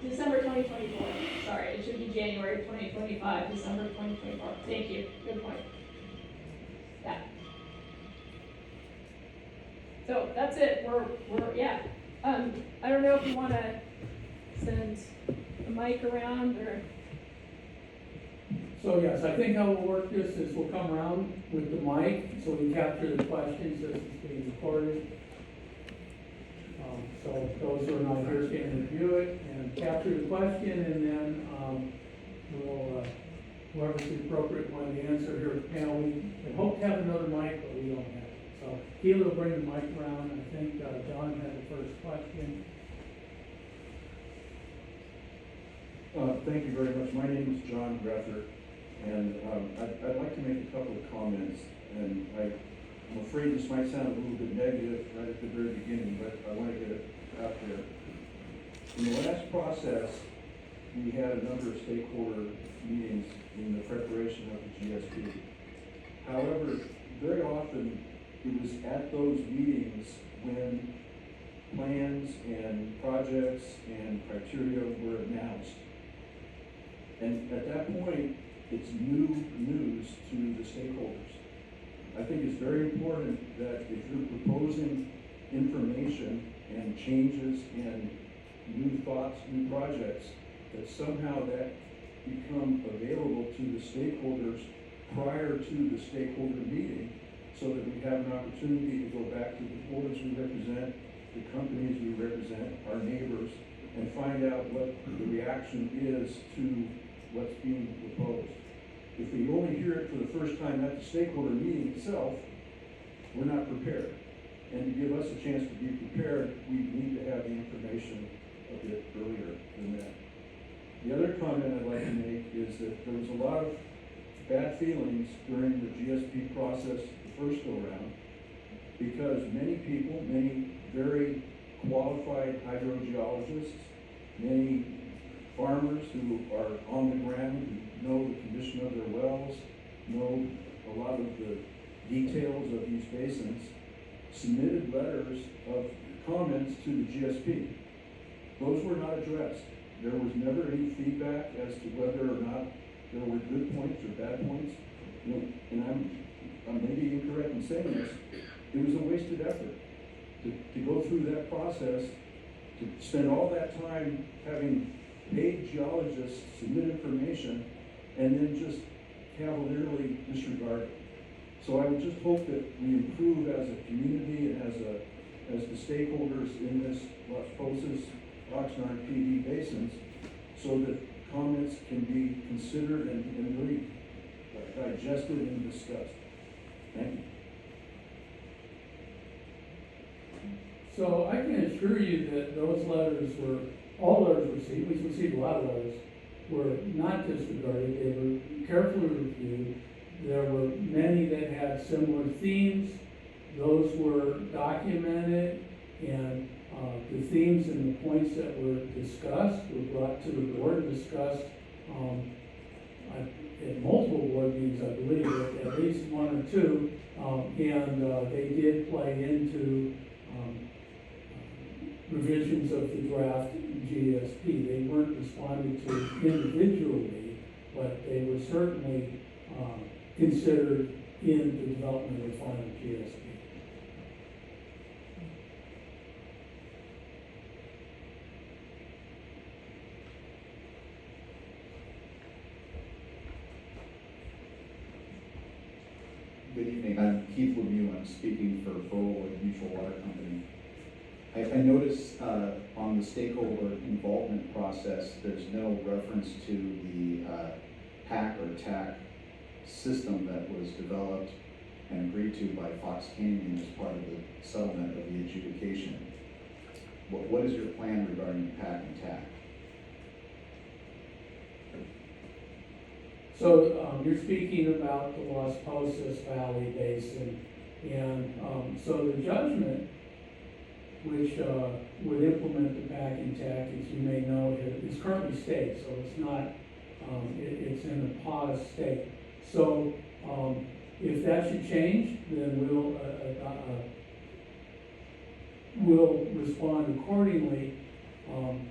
December 2024. Sorry, it should be January 2025, December 2024. Thank you. Good point. Yeah. So that's it. Yeah. I don't know if you want to send the mic around or. So yes, I think how we'll work this is we'll come around with the mic so we capture the questions as it's being recorded. So those who are not here can review it and capture the question, and then we'll, whoever's the appropriate one to answer here at the panel, we hope to have another mic, but we don't have it. So Keela will bring the mic around. I think John had the first question. Thank you very much. My name is John Grether, and I'd like to make a couple of comments, and I'm afraid this might sound a little bit negative right at the very beginning, but I want to get it out there. In the last process, we had a number of stakeholder meetings in the preparation of the GSP. However, very often it was at those meetings when plans and projects and criteria were announced. And at that point, it's new news to the stakeholders. I think it's very important that if you're proposing information and changes and new thoughts, new projects, that somehow that become available to the stakeholders prior to the stakeholder meeting, so that we have an opportunity to go back to the boards we represent, the companies we represent, our neighbors, and find out what the reaction is to what's being proposed. If we only hear it for the first time at the stakeholder meeting itself, we're not prepared. And to give us a chance to be prepared, we need to have the information a bit earlier than that. The other comment I'd like to make is that there was a lot of bad feelings during the GSP process the first go-around, because many people, many very qualified hydrogeologists, many farmers who are on the ground, who know the condition of their wells, know a lot of the details of these basins, submitted letters of comments to the GSP. Those were not addressed. There was never any feedback as to whether or not there were good points or bad points. You know, and I'm maybe incorrect in saying this, it was a wasted effort to go through that process, to spend all that time having paid geologists submit information and then just cavalierly disregard it. So I would just hope that we improve as a community and as the stakeholders in this Las Posas, Oxnard, PD basins, so that comments can be considered and really digested and discussed. Thank you. So I can assure you that those letters were, all letters received, we received a lot of letters, were not disregarded. They were carefully reviewed. There were many that had similar themes. Those were documented, and the themes and the points that were discussed were brought to the board and discussed at multiple board meetings, I believe, at least one or two, and they did play into revisions of the draft GSP. They weren't responded to individually, but they were certainly considered in the development of the final GSP. Good evening, I'm Keith Lemieux. I'm speaking for Berwick Mutual Water Company. I noticed on the stakeholder involvement process, there's no reference to the PAC or TAC system that was developed and agreed to by Fox Canyon as part of the settlement of the adjudication. What is your plan regarding PAC and TAC? So you're speaking about the Las Posas Valley Basin, and so the judgment, which would implement the PAC and TAC, as you may know, is currently state, so it's not, it's in a pause state. So if that should change, then we'll respond accordingly.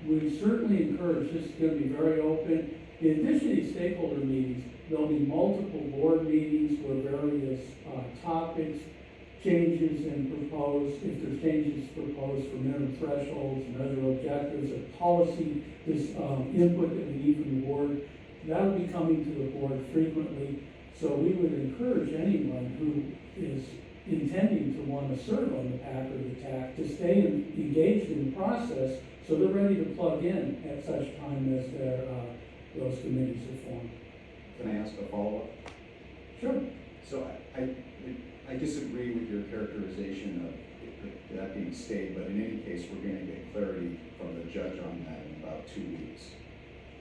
We certainly encourage, this is gonna be very open. In addition to these stakeholder meetings, there'll be multiple board meetings where various, topics, changes and proposed, if there's changes proposed for minimum thresholds, measure objectives, or policy, this, input that we need from the board, that'll be coming to the board frequently. So we would encourage anyone who is intending to want to serve on the PAC or the TAC to stay engaged in the process, so they're ready to plug in at such time as their, those committees are formed. Can I ask a follow-up? Sure. So I disagree with your characterization of that being stayed, but in any case, we're gonna get clarity from the judge on that in about 2 weeks.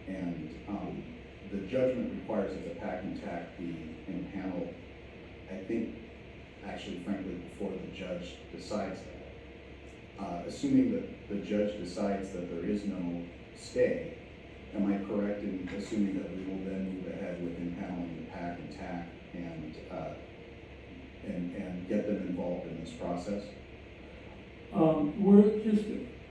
And, the judgment requires that the PAC and TAC be impaneled, I think, actually frankly, before the judge decides that. Assuming that the judge decides that there is no stay, am I correct in assuming that we will then move ahead with impaneling the PAC and TAC and get them involved in this process? We're just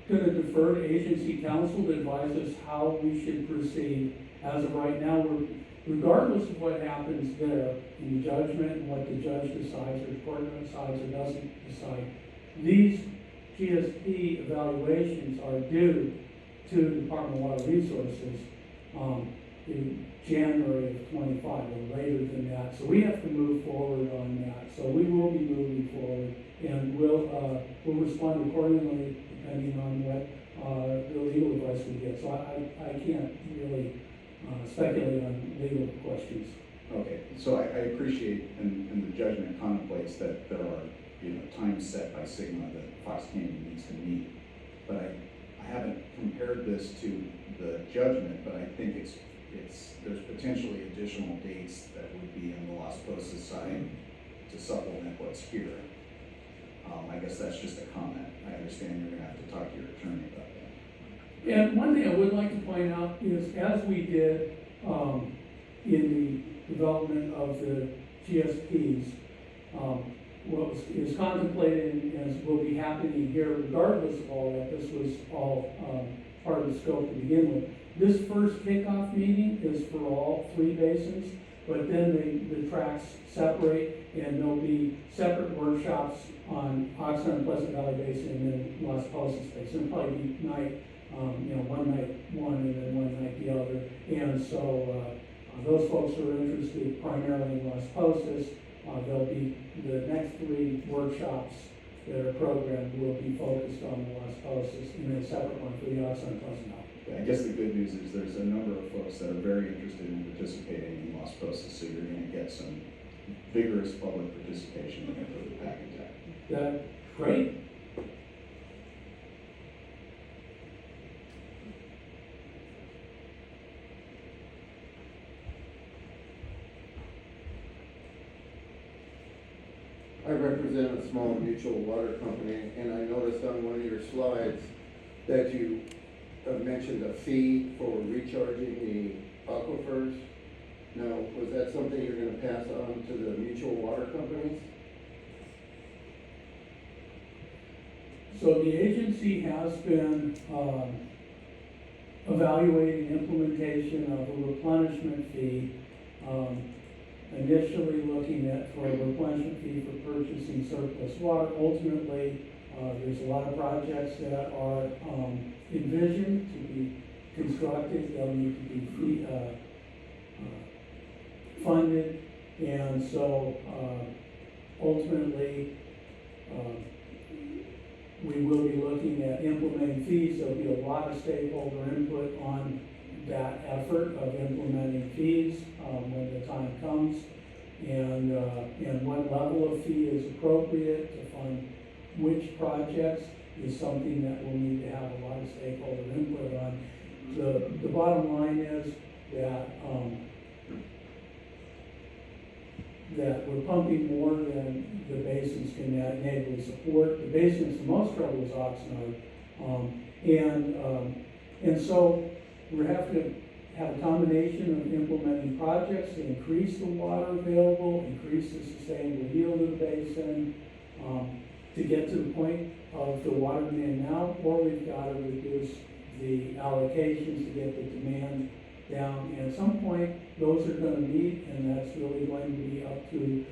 gonna defer to agency counsel to advise us how we should proceed. As of right now, regardless of what happens there in the judgment and what the judge decides, or the court decides or doesn't decide, these GSP evaluations are due to the Department of Water Resources in January of 25 or later than that. So we have to move forward on that. So we will be moving forward, and we'll respond accordingly depending on what the legal advice we get. So I can't really speculate on legal questions. Okay, so I appreciate, and the judgment contemplates that there are, times set by SGMA that Fox Canyon needs to meet. But I haven't compared this to the judgment, but I think there's potentially additional dates that would be on the Las Posas side to supplement what's here. I guess that's just a comment. I understand you're gonna have to talk to your attorney about that. And one thing I would like to point out is, as we did in the development of the GSPs, what is contemplated and will be happening here, regardless of all that, this was all part of the scope to begin with. This first kickoff meeting is for all 3 basins, but then the tracks separate, and there'll be separate workshops on Oxnard and Pleasant Valley Basin and then Las Posas Basin. It'll probably be night, one night one and then one night the other. And so those folks who are interested primarily in Las Posas, there'll be the next 3 workshops that are programmed will be focused on the Las Posas, and then a separate one for the Oxnard and Pleasant Valley. I guess the good news is there's a number of folks that are very interested in participating in Las Posas, so you're gonna get some vigorous public participation in the PAC and TAC. Great. I represent a small mutual water company, and I noticed on one of your slides that you mentioned a fee for recharging the aquifers. Now, was that something you're gonna pass on to the mutual water companies? So the agency has been evaluating implementation of a replenishment fee, initially looking at for a replenishment fee for purchasing surplus water. Ultimately, there's a lot of projects that are envisioned to be constructed. They'll need to be funded, and so ultimately we will be looking at implementing fees. There'll be a lot of stakeholder input on that effort of implementing fees when the time comes, and what level of fee is appropriate to fund which projects is something that we'll need to have a lot of stakeholder input on. The bottom line is that we're pumping more than the basins can natively support. The basin is the most trouble is Oxnard. And so we have to have a combination of implementing projects to increase the water available, increase the sustainable yield of the basin, to get to the point of the water demand now, or we've got to reduce the allocations to get the demand down. And at some point, those are gonna meet, and that's really going to be up to,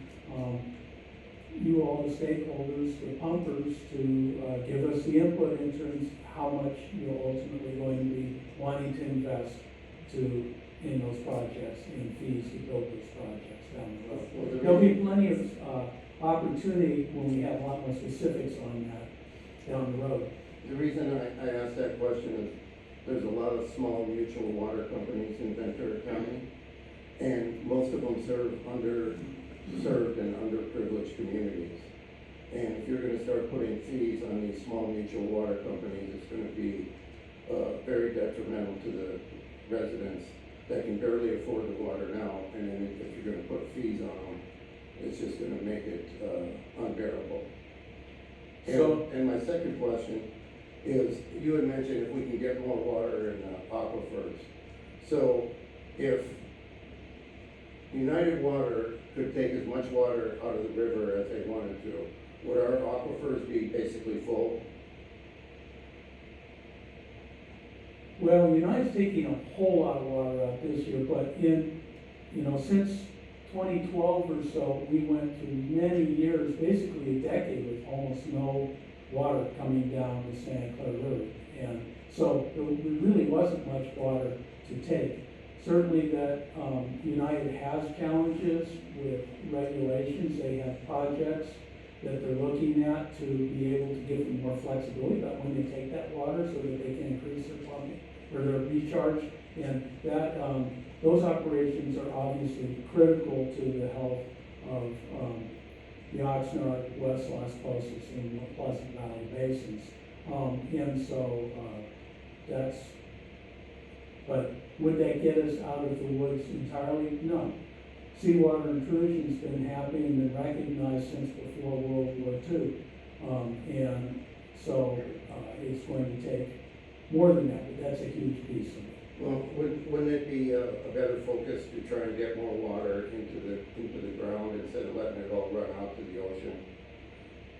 you all, the stakeholders, the pumpers, to give us the input in terms of how much you're ultimately going to be wanting to invest in those projects, in fees to build those projects down the road. There'll be plenty of opportunity when we have a lot more specifics on that down the road. The reason I asked that question is there's a lot of small mutual water companies in Ventura County, and most of them serve underserved and underprivileged communities. And if you're gonna start putting fees on these small mutual water companies, it's gonna be very detrimental to the residents that can barely afford the water now. And then if you're gonna put fees on them, it's just gonna make it unbearable. And my second question is, you had mentioned if we can get more water in the aquifers. So if United Water could take as much water out of the river as they wanted to, would our aquifers be basically full? Well, United's taking a whole lot of water out this year, but since 2012 or so, we went through many years, basically a decade, with almost no water coming down the Santa Clara River. And so there really wasn't much water to take. Certainly that United has challenges with regulations. They have projects that they're looking at to be able to give them more flexibility about when they take that water so that they can increase their pumping or their recharge. And that those operations are obviously critical to the health of the Oxnard, West Las Posas, and Pleasant Valley basins. And so but would that get us out of the woods entirely? No. Seawater intrusion's been happening and been recognized since before World War II. And so it's going to take more than that, but that's a huge piece of it. Well, wouldn't it be a better focus to try and get more water into the ground instead of letting it all run out to the ocean?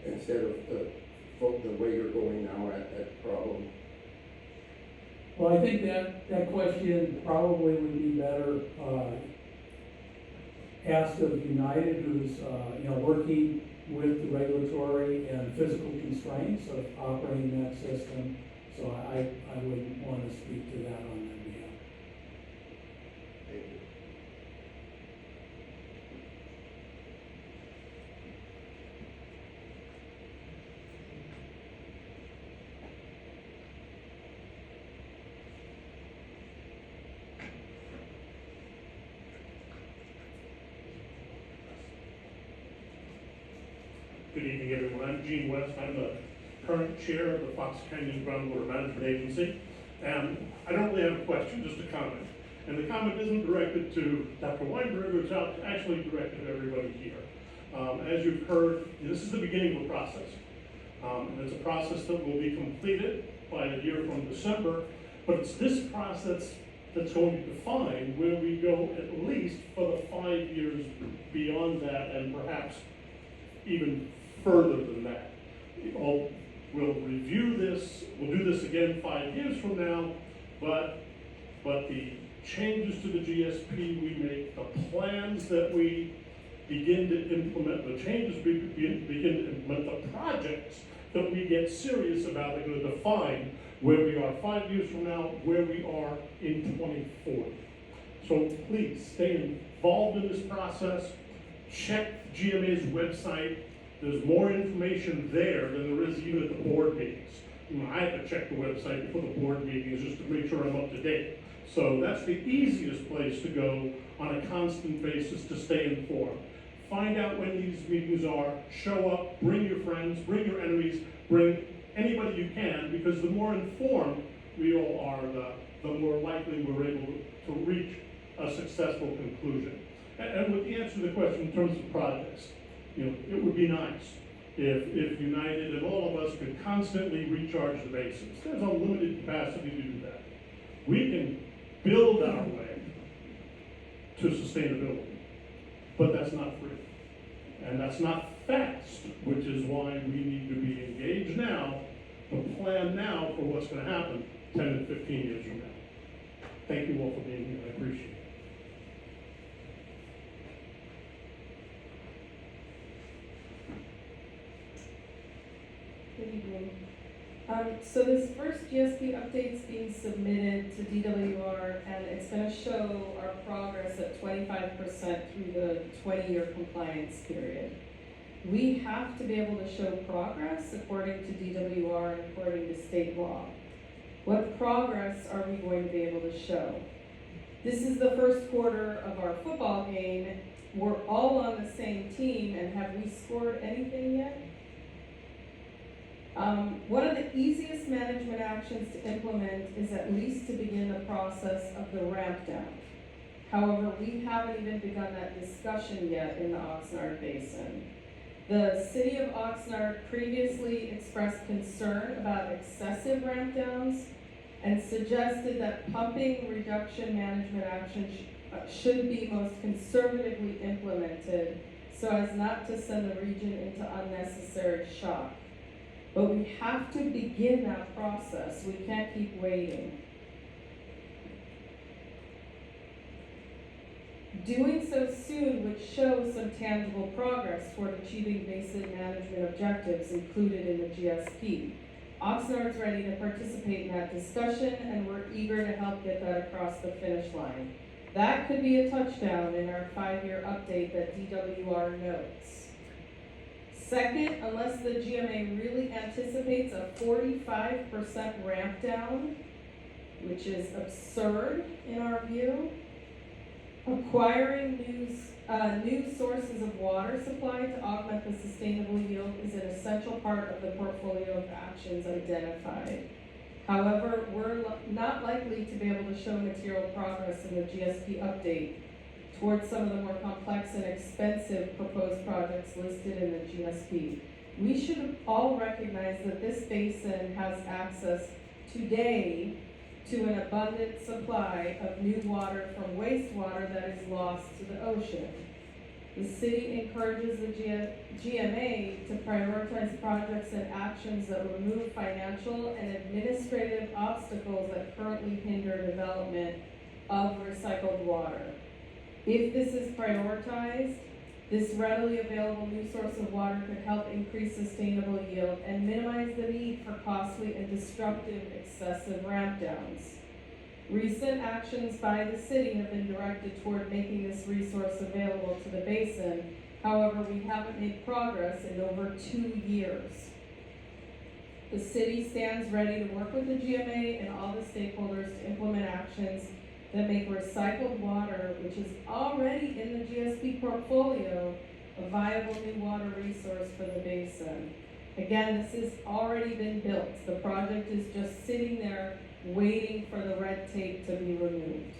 Instead of the way you're going now at problem? Well, I think that question probably would be better asked of United, who's working with the regulatory and physical constraints of operating that system. So I wouldn't want to speak to that on their behalf. Thank you. Good evening, everyone. I'm Gene West. I'm the current chair of the Fox Canyon Groundwater Management Agency. And I don't really have a question, just a comment. And the comment isn't directed to Dr. Weinberg, it's actually directed to everybody here. As you've heard, this is the beginning of a process. And it's a process that will be completed by a year from December, but it's this process that's going to define where we go at least for the 5 years beyond that, and perhaps even further than that. We'll review this, we'll do this again 5 years from now, but the changes to the GSP we make, the plans that we begin to implement, the changes we begin to implement, the projects that we get serious about are going to define where we are 5 years from now, where we are in 2040. So please stay involved in this process. Check GMA's website. There's more information there than there is even at the board meetings. I have to check the website before the board meetings just to make sure I'm up to date. So that's the easiest place to go on a constant basis to stay informed. Find out when these meetings are, show up, bring your friends, bring your enemies, bring anybody you can, because the more informed we all are, the more likely we're able to reach a successful conclusion. And with the answer to the question in terms of projects, it would be nice if United and all of us could constantly recharge the basins. There's unlimited capacity to do that. We can build our way to sustainability, but that's not free. And that's not fast, which is why we need to be engaged now, to plan now for what's going to happen 10 and 15 years from now. Thank you all for being here, I appreciate it. Good evening. So this first GSP update's being submitted to DWR, and it's gonna show our progress at 25% through the 20-year compliance period. We have to be able to show progress according to DWR and according to state law. What progress are we going to be able to show? This is the first quarter of our football game. We're all on the same team, and have we scored anything yet? One of the easiest management actions to implement is at least to begin the process of the ramp down. However, we haven't even begun that discussion yet in the Oxnard Basin. The city of Oxnard previously expressed concern about excessive ramp downs and suggested that pumping reduction management action should be most conservatively implemented so as not to send the region into unnecessary shock. But we have to begin that process. We can't keep waiting. Doing so soon would show some tangible progress toward achieving basic management objectives included in the GSP. Oxnard's ready to participate in that discussion, and we're eager to help get that across the finish line. That could be a touchdown in our 5-year update that DWR notes. Second, unless the GMA really anticipates a 45% ramp down, which is absurd in our view, acquiring new sources of water supply to augment the sustainable yield is an essential part of the portfolio of actions identified. However, we're not likely to be able to show material progress in the GSP update towards some of the more complex and expensive proposed projects listed in the GSP. We should all recognize that this basin has access today to an abundant supply of new water from wastewater that is lost to the ocean. The city encourages the GMA to prioritize projects and actions that remove financial and administrative obstacles that currently hinder development of recycled water. If this is prioritized, this readily available new source of water could help increase sustainable yield and minimize the need for costly and destructive excessive ramp downs. Recent actions by the city have been directed toward making this resource available to the basin. However, we haven't made progress in over 2 years. The city stands ready to work with the GMA and all the stakeholders to implement actions that make recycled water, which is already in the GSP portfolio, a viable new water resource for the basin. Again, this has already been built. The project is just sitting there waiting for the red tape to be removed.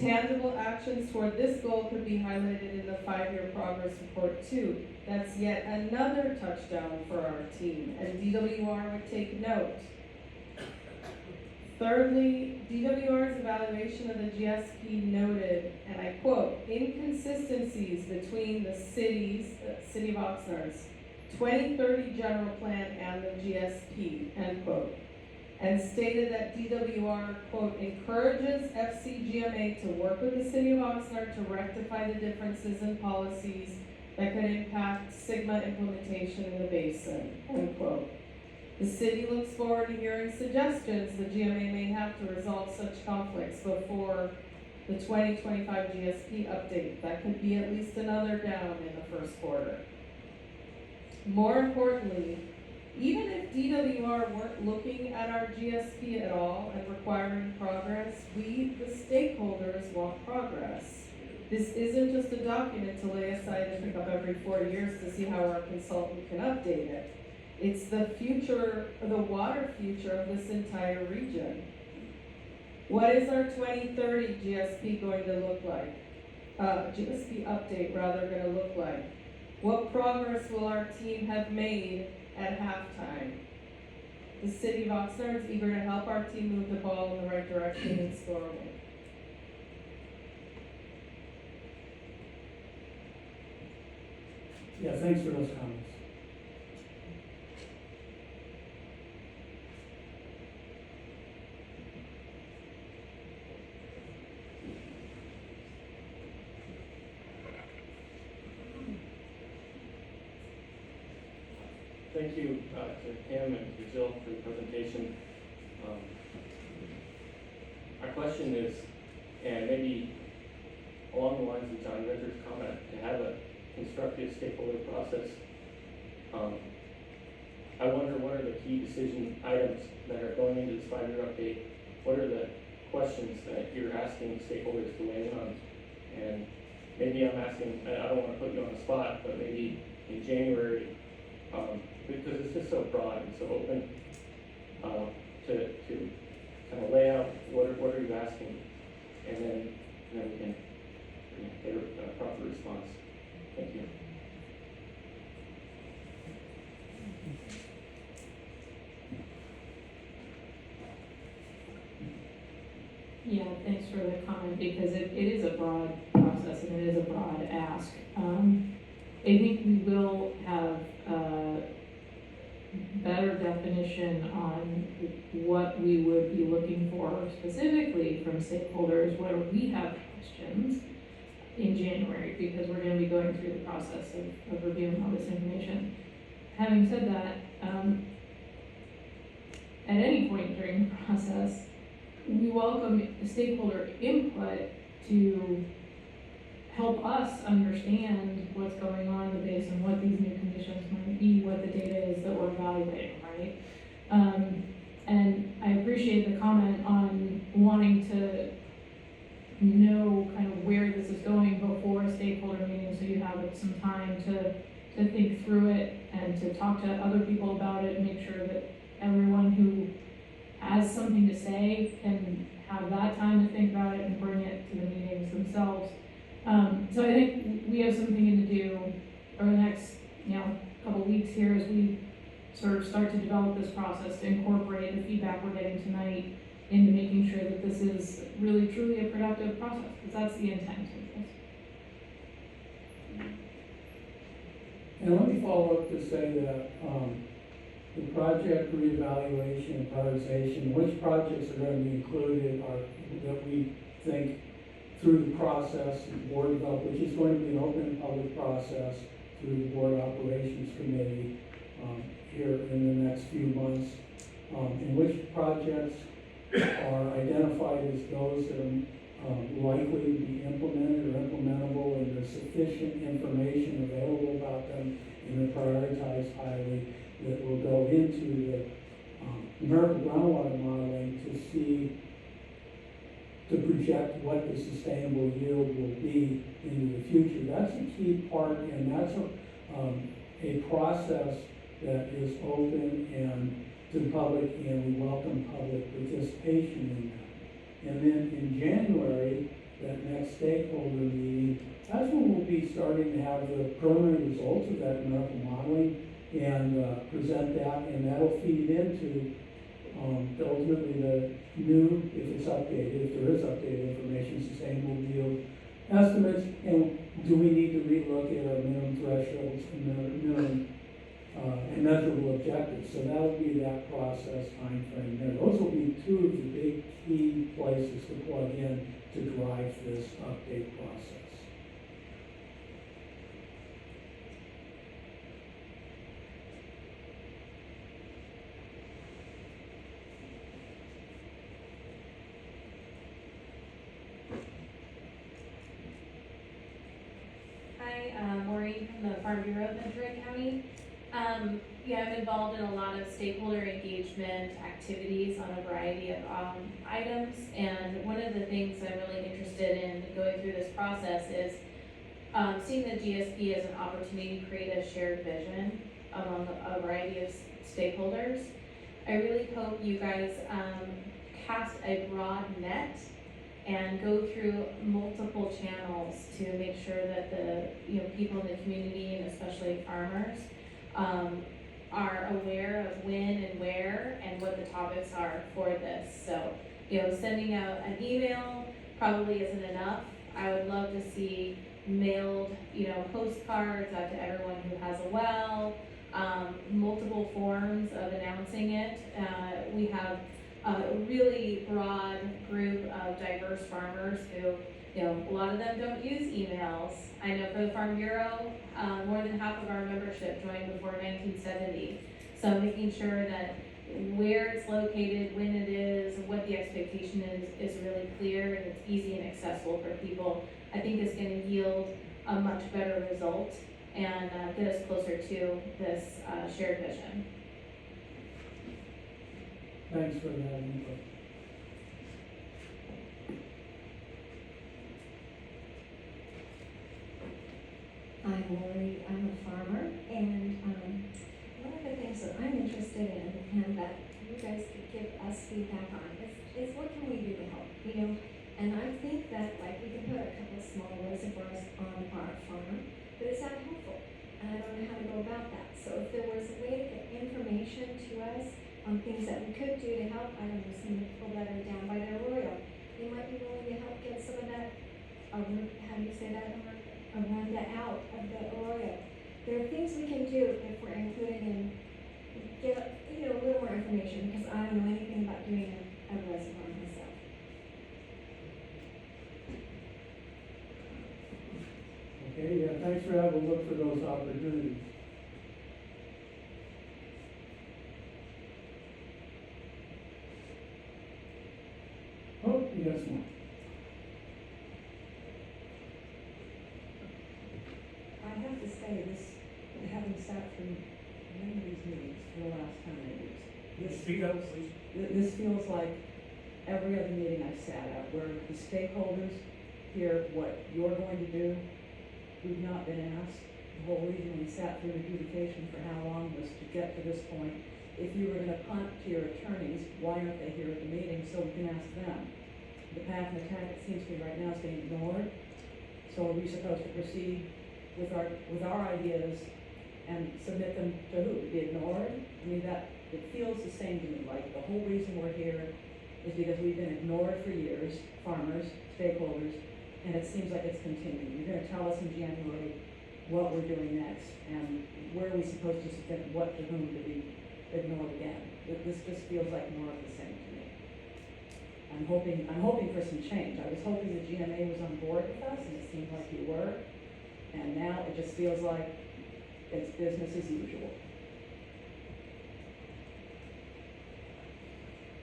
Tangible actions toward this goal could be highlighted in the 5-year progress report too. That's yet another touchdown for our team, and DWR would take note. Thirdly, DWR's evaluation of the GSP noted, and I quote, inconsistencies between the City of Oxnard's 2030 general plan and the GSP, end quote, and stated that DWR, quote, encourages FCGMA to work with the City of Oxnard to rectify the differences in policies that could impact SGMA implementation in the basin, end quote. The city looks forward to hearing suggestions the GMA may have to resolve such conflicts before the 2025 GSP update. That could be at least another down in the first quarter. More importantly, even if DWR weren't looking at our GSP at all and requiring progress, we, the stakeholders, want progress. This isn't just a document to lay aside and pick up every 4 years to see how our consultant can update it. It's the future, the water future of this entire region. What is our 2030 GSP going to look like? GSP update rather going to look like? What progress will our team have made at halftime? The City of Oxnard is eager to help our team move the ball in the right direction and score a win. Yeah, thanks for those comments. thank you to Kim and to Jill for the presentation. Our question is, and maybe along the lines of John Richard's comment, to have a constructive stakeholder process. I wonder what are the key decision items that are going into this 5-year update? What are the questions that you're asking stakeholders to weigh in on? And maybe I'm asking, I don't want to put you on the spot, but maybe in January, because it's just so broad and so open, to kind of lay out what are you asking, and then we can get a proper response. Thank you. Yeah, thanks for the comment, because it is a broad process and it is a broad ask. I think we will have a better definition on what we would be looking for specifically from stakeholders where we have questions in January, because we're gonna be going through the process of reviewing all this information. Having said that, at any point during the process, we welcome stakeholder input to help us understand what's going on in the basin, what these new conditions might be, what the data is that we're evaluating, right? And I appreciate the comment on wanting to know kind of where this is going before a stakeholder meeting, so you have some time to think through it and to talk to other people about it and make sure that everyone who has something to say can have that time to think about it and bring it to the meetings themselves. So I think we have some thinking to do over the next, couple weeks here as we sort of start to develop this process to incorporate the feedback we're getting tonight into making sure that this is really truly a productive process, because that's the intent of this. And let me follow up to say that, the project reevaluation and prioritization, which projects are going to be included are that we think through the process, the board develop, which is going to be an open public process through the board operations committee here in the next few months, in which projects are identified as those that are likely to be implemented or implementable, and there's sufficient information available about them in the prioritized highly that will go into the numerical groundwater modeling to project what the sustainable yield will be into the future. That's a key part, and that's a process that is open and to the public, and we welcome public participation in that. And then in January, that next stakeholder meeting, that's when we'll be starting to have the preliminary results of that numerical modeling and present that, and that'll feed into ultimately the new, if it's updated, if there is updated information, sustainable yield estimates, and do we need to relook at our minimum thresholds and minimum and measurable objectives. So that'll be that process timeframe there. Those will be two of the big key places to plug in to drive this update process. Hi, Maureen from the Farm Bureau of Ventura County. I'm involved in a lot of stakeholder engagement activities on a variety of items, and one of the things I'm really interested in going through this process is seeing the GSP as an opportunity to create a shared vision among a variety of stakeholders. I really hope you guys cast a broad net and go through multiple channels to make sure that the people in the community, and especially farmers, are aware of when and where and what the topics are for this. So, sending out an email probably isn't enough. I would love to see mailed, postcards out to everyone who has a well, multiple forms of announcing it. We have a really broad group of diverse farmers who, a lot of them don't use emails. I know for the Farm Bureau, more than half of our membership joined before 1970. So making sure that where it's located, when it is, what the expectation is really clear and it's easy and accessible for people, I think is going to yield a much better result and get us closer to this shared vision. Thanks for that input. I'm Lori, I'm a farmer, and one of the things that I'm interested in and that you guys could give us feedback on is what can we do to help, And I think that like we can put a couple small reservoirs on our farm, but is that helpful? And I don't know how to go about that. So if there was a way to get information to us on things that we could do to help, I don't know, some people that are down by their arroyo, they might be willing to help get some of that, how do you say that? Aranda out of the arroyo. There are things we can do if we're included in, get a little more information, because I don't know anything about doing a reservoir myself. Okay, yeah, thanks for having a look for those opportunities. Oh, yes, ma'am. I have to say this, having sat through many of these meetings for the last how many years. This feels like every other meeting I've sat at, where the stakeholders hear what you're going to do. We've not been asked. The whole reason we sat through adjudication for how long was to get to this point. If you were gonna punt to your attorneys, why aren't they here at the meeting so we can ask them? The path and attack, it seems to me right now, is being ignored. So are we supposed to proceed with our ideas and submit them to who? To be ignored? I mean, it feels the same to me, like the whole reason we're here is because we've been ignored for years, farmers, stakeholders, and it seems like it's continuing. You're gonna tell us in January what we're doing next, and where are we supposed to submit what to whom to be ignored again? This just feels like more of the same to me. I'm hoping for some change. I was hoping the GMA was on board with us, and it seemed like you were. And now it just feels like it's business as usual.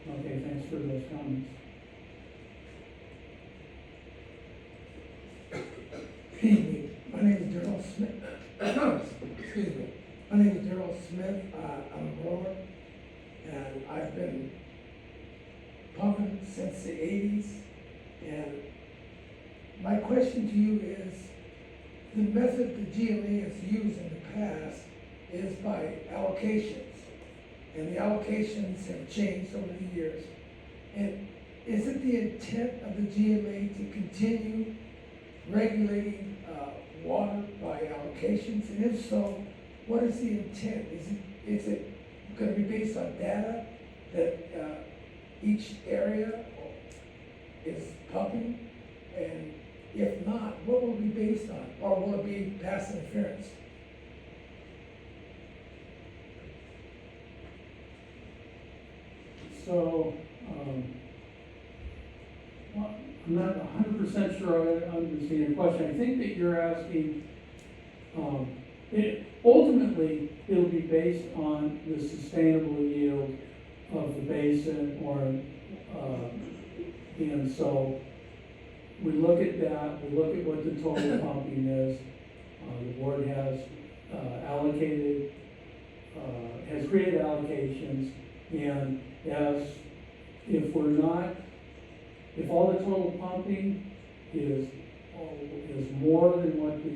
Okay, thanks for those comments. Excuse me, my name is Darrell Smith. Excuse me, my name is Darrell Smith. I'm a grower, and I've been pumping since the 80s. And my question to you is, the method the GMA has used in the past is by allocations, and the allocations have changed over the years. And is it the intent of the GMA to continue regulating water by allocations? And if so, what is the intent? Is it going to be based on data that each area is pumping? And if not, what will it be based on? Or will it be past interference? So, well, I'm not 100% sure I understand your question. I think that you're asking, ultimately, it'll be based on the sustainable yield of the basin, and so we look at that, we look at what the total pumping is. The board has has created allocations, and if all the total pumping is more than what the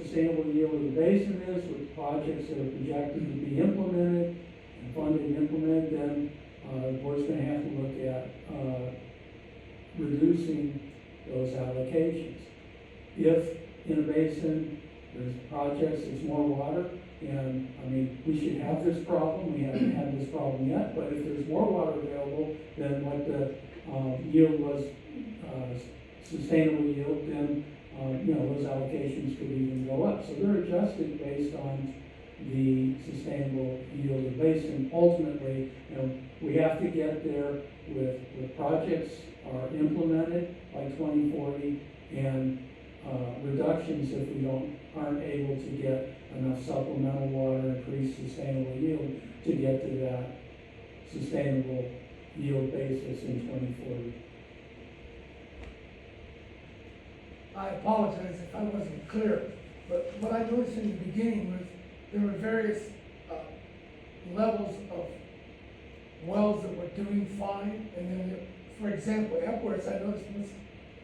sustainable yield of the basin is, with projects that are projected to be implemented and funded and implemented, then the board's going to have to look at reducing those allocations. If in a basin there's projects, there's more water, and I mean, we should have this problem, we haven't had this problem yet, but if there's more water available than what the yield was, sustainable yield, then those allocations could even go up. So they're adjusted based on the sustainable yielded basin. Ultimately, we have to get there with projects are implemented by 2040 and reductions if we aren't able to get enough supplemental water, increase sustainable yield to get to that sustainable yield basis in 2040. I apologize if I wasn't clear, but what I noticed in the beginning was there were various levels of wells that were doing fine, and then, for example, Epworth, I noticed was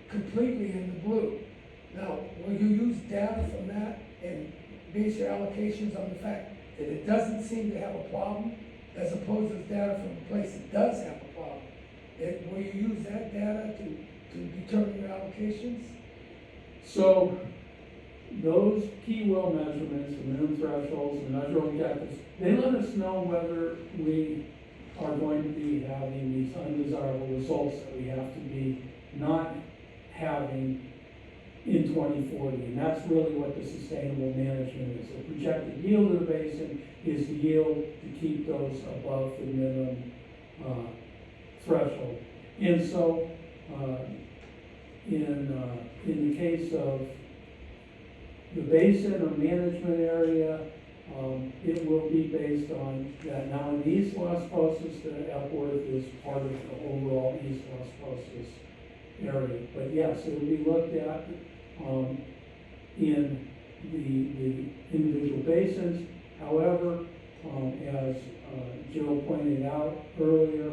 completely in the blue. Now, will you use data from that and base your allocations on the fact that it doesn't seem to have a problem, as opposed to data from a place that does have a problem? Will you use that data to determine your allocations? So those key well measurements, the minimum thresholds, the measurable objectives, they let us know whether we are going to be having these undesirable results that we have to be not having in 2040. And that's really what the sustainable management is. The projected yield of the basin is the yield to keep those above the minimum threshold. And so in the case of the basin or management area, it will be based on that. Now in East Las Posas, the Epworth is part of the overall East Las Posas area. But yes, it will be looked at in the individual basins. However, as Joe pointed out earlier,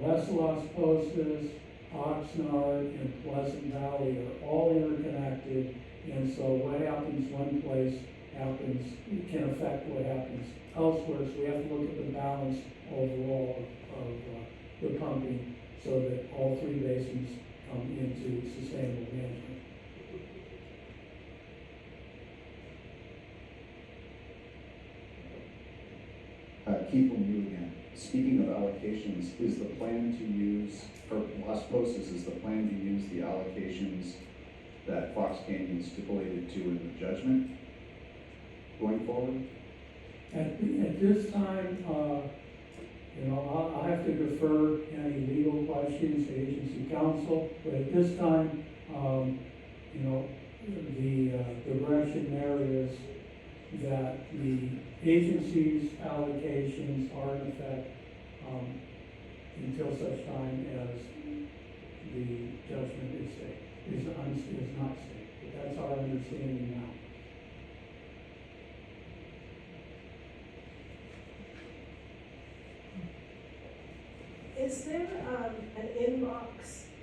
West Las Posas, Oxnard, and Pleasant Valley are all interconnected, and so what happens one place can affect what happens elsewhere, so we have to look at the balance overall of the pumping so that all three basins come into sustainable management. Keith Lemieux again. Speaking of allocations, is the plan to use, for Las Posas, is the plan to use the allocations that Fox Canyon stipulated to in the judgment going forward? At this time, I'll have to defer any legal questions to agency counsel, but at this time, the direction there is that the agency's allocations are in effect until such time as the judgment is not stayed. But that's our understanding now. Is there an inbox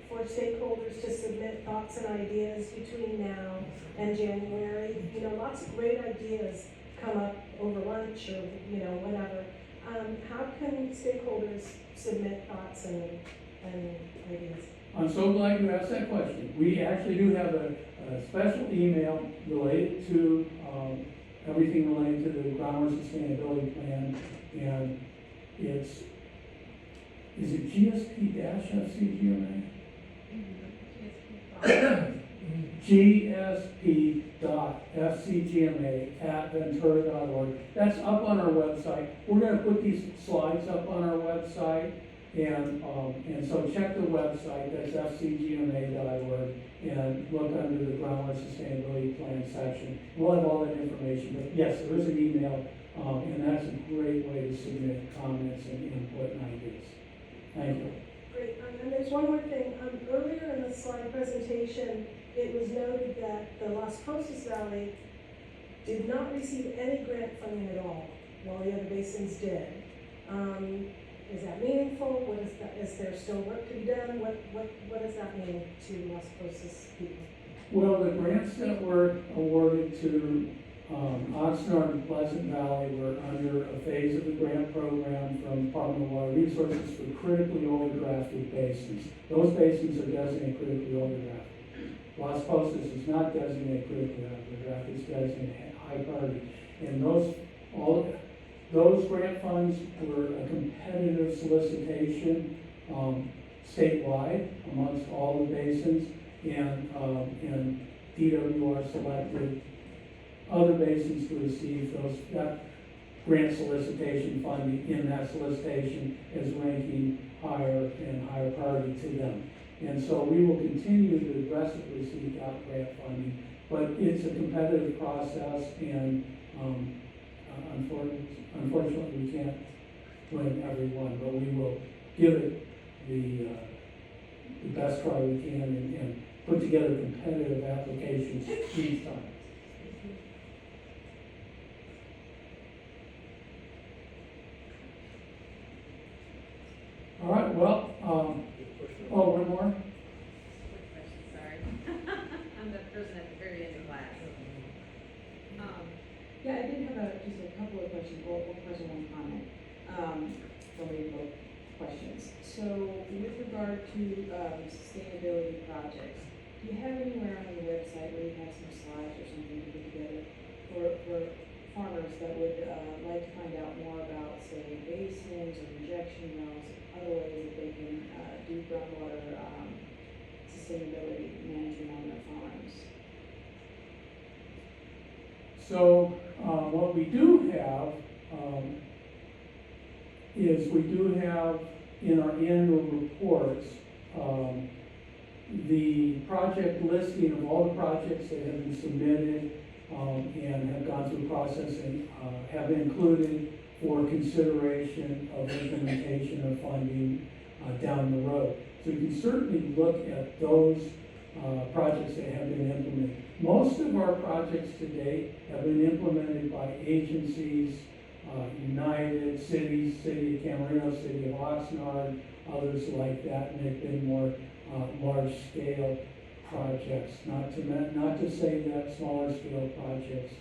for stakeholders to submit thoughts and ideas between now and January? Lots of great ideas come up over lunch or, whatever. How can stakeholders submit thoughts and ideas? I'm so glad you asked that question. We actually do have a special email related to everything related to the groundwater sustainability plan, and is it GSP-FCGMA? GSP.FCGMA@ventura.org. That's up on our website. We're going to put these slides up on our website, and so check the website. That's FCGMA.org, and look under the groundwater sustainability plan section. We'll have all that information. But yes, there is an email, and that's a great way to submit comments and input and ideas. Thank you. Great, and there's one more thing. Earlier in the slide presentation, it was noted that the Las Posas Valley did not receive any grant funding at all, while the other basins did. Is that meaningful? Is there still work to be done? What does that mean to Las Posas people? Well, the grants that were awarded to Oxnard and Pleasant Valley were under a phase of the grant program from Department of Water Resources for critically overdrafted basins. Those basins are designated critically overdrafted. Las Posas is not designated critically overdrafted, it's designated high priority. And those grant funds were a competitive solicitation statewide amongst all the basins, and DWR selected other basins to receive that grant solicitation funding in that solicitation is ranking higher and higher priority to them. And so we will continue to aggressively seek out grant funding, but it's a competitive process, and unfortunately we can't win every one, but we will give it the best try we can and put together competitive applications each time. All right, well, one more? Quick question, sorry. I'm the person at the very end of class. Yeah, I did have just a couple of questions, one question, one comment, for maybe both questions. So with regard to sustainability projects, do you have anywhere on your website where you have some slides or something to put together for farmers that would like to find out more about, say, basins or injection wells, other ways that they can do groundwater sustainability management on their farms? So what we do have is we do have in our annual reports the project listing of all the projects that have been submitted and have gone through process and have been included for consideration of implementation of funding down the road. So you can certainly look at those projects that have been implemented. Most of our projects to date have been implemented by agencies, United, cities, City of Camarino, City of Oxnard, others like that, and they've been more large-scale projects. Not to say that smaller scale projects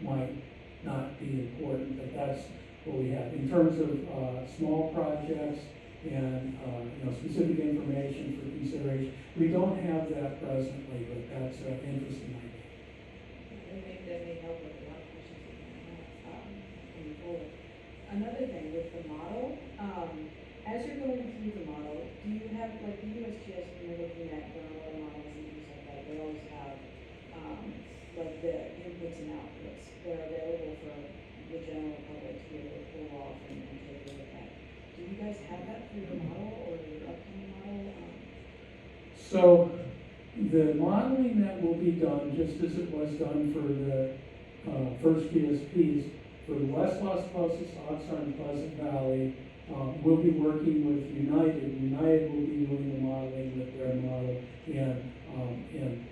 might not be important, but that's what we have. In terms of small projects and specific information for consideration, we don't have that presently, but that's an interesting idea. And maybe that may help with a lot of questions that you have moving forward. Another thing with the model, as you're going through the model, do you have, like the USGS, when you're looking at groundwater models and things like that, they always have like the inputs and outputs that are available for the general public to be able to pull off and take a look at. Do you guys have that through the model or your upcoming model? So the modeling that will be done, just as it was done for the first GSPs, for the West Las Cruces, Oxnard, and Pleasant Valley, we'll be working with United. United will be doing the modeling with their model, and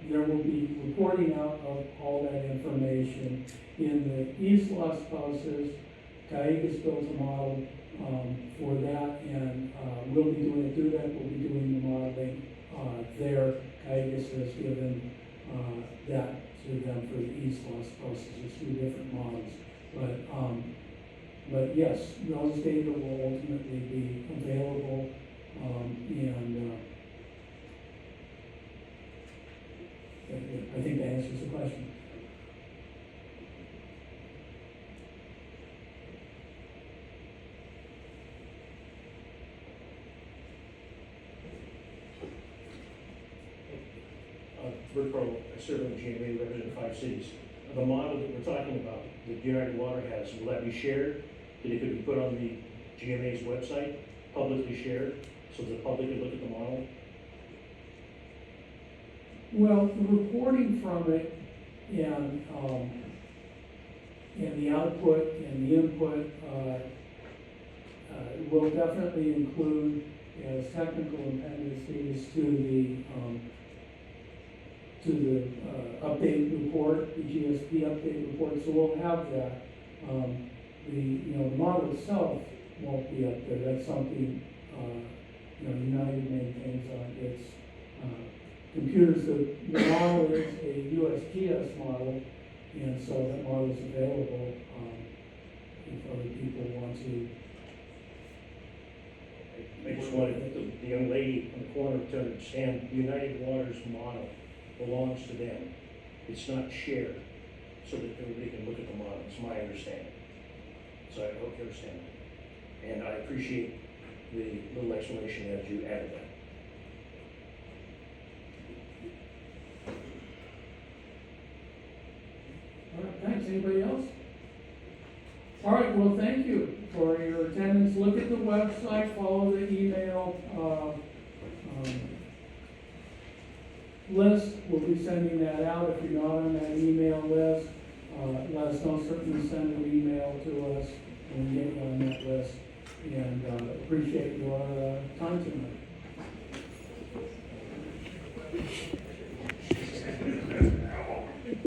there will be reporting out of all that information. In the East Las Cruces, Caigas built a model for that, and we'll be doing Dudek will be doing the modeling there. Caigas has given that to them for the East Las Cruces. There's two different models, but yes, those data will ultimately be available, and I think that answers the question. Bert Pearl, I serve in the GMA, represent 5 cities. The model that we're talking about, that United Water has, will that be shared? That it could be put on the GMA's website, publicly shared, so the public can look at the model? Well, the reporting from it and the output and the input will definitely include as technical appendices to the update report, the GSP update report. So we'll have that. The model itself won't be up there. That's something United maintains on its computers. The model is a USGS model, and so that model is available if other people want to. I just wanted the young lady in the corner to understand United Water's model belongs to them. It's not shared so that everybody can look at the model. It's my understanding. So I hope you understand that. And I appreciate the little explanation that you added that. Anybody else? All right, well, thank you for your attendance. Look at the website, follow the email, list. We'll be sending that out. If you're not on that email list, let us know. Certainly send an email to us and get you on that list. And appreciate your time tonight.